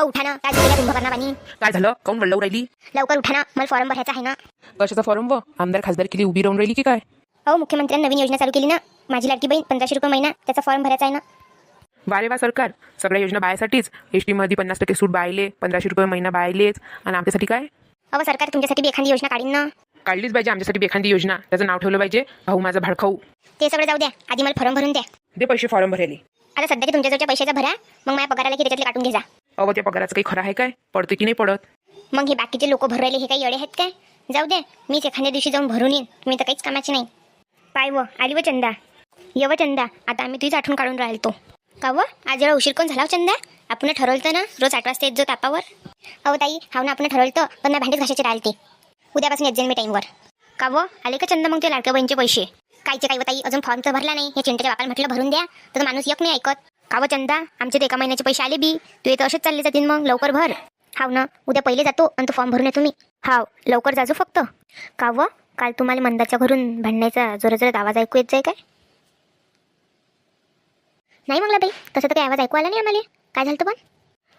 हो उठा ना, काय झालं कुंभकर्णा पाणी? काय झालं? काऊन वळवू राहिली? लवकर उठा ना, मला फॉर्म भरायचा आहे ना. कशाचा फॉर्म? आमदार खासदार केली उभी राहून राहिली की काय? हो मुख्यमंत्र्यांनी नवीन योजना चालू केली ना, माझी लाडकी बहीण 1500 रुपये महिना, त्याचा फॉर्म भरायचा आहे ना. वारे वा सरकार, सगळ्या योजना बायासाठीच. एसटी मध्ये 50% सूट बायले, 1500 रुपये महिना बायलेच. आणि आमच्यासाठी काय? अहो सरकार तुमच्यासाठी बी एखादी योजना काढीन ना. काढलीच पाहिजे आमच्यासाठी बी एखादी योजना. त्याचं नाव ठेवलं पाहिजे भाऊ माझा भाडखाऊ. ते सगळं जाऊ द्या, आधी मला फॉर्म भरून द्या. दे पैसे फॉर्म भरायले. आता सध्याच्या तुमच्याजवळच्या पैशाचा भरा, मग माझ्या पगाराला की त्याच्यातले काटून घे जा. अहो त्या पगाराचं काही खरं आहे काय? पडतं की नाही पडत? मग हे बाकीचे लोक भरू राहिले हे काही येडे आहेत काय? जाऊ दे, मीच एखाद्या दिवशी जाऊन भरून येईन, तुम्ही तर काहीच कामाची नाही. पाय व आली व चंदा, यव चंदा, आता आम्ही तुझीच आठवण काढून राहिलो. का व आज जरा उशीर कोण झाला हो चंदा? आपण ठरवलं ना रोज 8 वाजता येत जो तापावर. अहो ताई हाव ना, आपण ठरवलं पण ना भांडेच घासायचे राहिले. तेव्हापासून येत जाईन मी टाईमवर. का व आले का चंदा मग ते लाडक्या बहिणीचे पैसे? कायचे काय व ताई, अजून फॉर्मचं भरला नाही. हे चिंटेच्या बापाला म्हटलं भरून द्या, तर माणूस एक नाही ऐकत. का व चंदा, आमचे ते एका महिन्याचे पैसे आले बी, तू येतं असेच चालले जातील, मग लवकर भर. हाव ना, उद्या पहिले जातो आणि तो फॉर्म भरून येतो मी. हाव लवकर जाजो फक्त. का व काल तुम्हाला मंदाच्या घरून भांडण्याचा जोरात आवाज ऐकू येत जाय काय? नाही म्हणला बाई, तसं तर काही आवाज ऐकू आला नाही आम्हाला. काय झालं पण?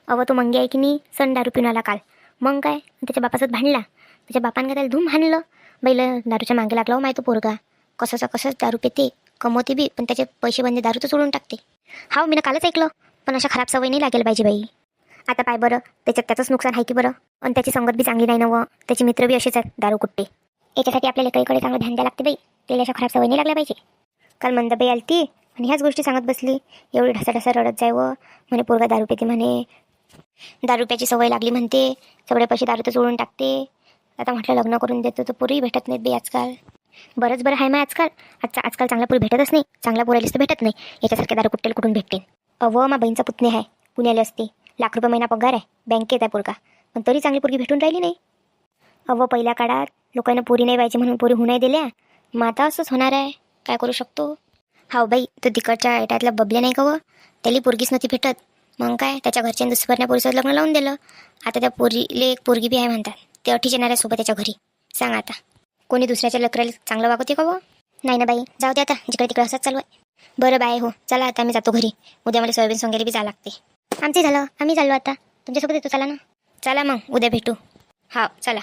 अव तो मंगी आहे की नाही, सण दारू पिऊन आला काल. मग काय त्याच्या बापासोबत भांडला. त्याच्या बापानं काय त्याला धूम हाणलं. बैल दारूच्या मागे लागला हो माहिती पोरगा. कसंच दारू पिते, कमवते बी, पण त्याचे पैसे बंदे दारू तर सोडून टाकते. हाव मी कालच ऐकलं, पण अशा खराब सवय नाही लागेल पाहिजे बाई. आता पाय बरं, त्याच्यात त्याचंच नुकसान आहे की बरं. आणि त्याची संगत बी चांगली नाही ना व त्याचे मित्र बी असेच आहेत दारू कुट्टे. याच्यासाठी आपल्याला काहीकडे चांगलं ध्यान द्यायला लागते बाई. त्याला अशा खराब सवय नाही लागल्या पाहिजे. काल मंदाबाई आलती आणि ह्याच गोष्टी सांगत बसली. एवढी ढसा रडत जाय व म्हणे पोरगा दारू पिते म्हणे, दारू प्याची सवय लागली म्हणते, सगळे पैसे दारू तर सोडून टाकते. आता म्हटलं लग्न करून देतो तर पोरी भेटत नाहीत बाई आजकाल. बरंच बरं आहे मग आजकाल चांगल्या पोरी भेटतच नाही. चांगल्या पोरालीच तर भेटत नाही. याच्यासारख्या दारू कुट्टेल कुठून भेटते? अव मा बहीणचा पुतणे आहे, पुण्याला असते. ₹1,00,000 महिना पगार आहे, बँकेत आहे पोरगा, पण तरी चांगली पोरगी भेटून राहिली नाही. अव पहिल्या काळात लोकांना पोरी नाही पाहिजे म्हणून पोरी होऊ नाही दिल्या. मग आता असंच होणार आहे, काय करू शकतो? हाव बाई, तो तिकडच्या एटातला बबले नाही का व, त्याला पोरगीच नव्हती भेटत. मग काय त्याच्या घरच्यांनी दुसऱ्या पोरीचं लग्न लावून दिलं. आता त्या पोरीले एक पोरगी बी आहे म्हणतात. ते अठीच येणार आहे सोबत त्याच्या घरी. सांग आता कोणी दुसऱ्याच्या लेकराला चांगलं वागवते का व? नाही ना बाई, जाऊ दे आता, जिकडे तिकडे असंच चालू आहे. बरं बाय, हो चला आता मी जातो घरी. उद्या मला सोयाबीन सोंगायला बी जावं लागते. आमचे झालं, आम्ही चाललो आता. तुमच्यासोबत येतो, चला ना. चला मग उद्या भेटू. हा चला.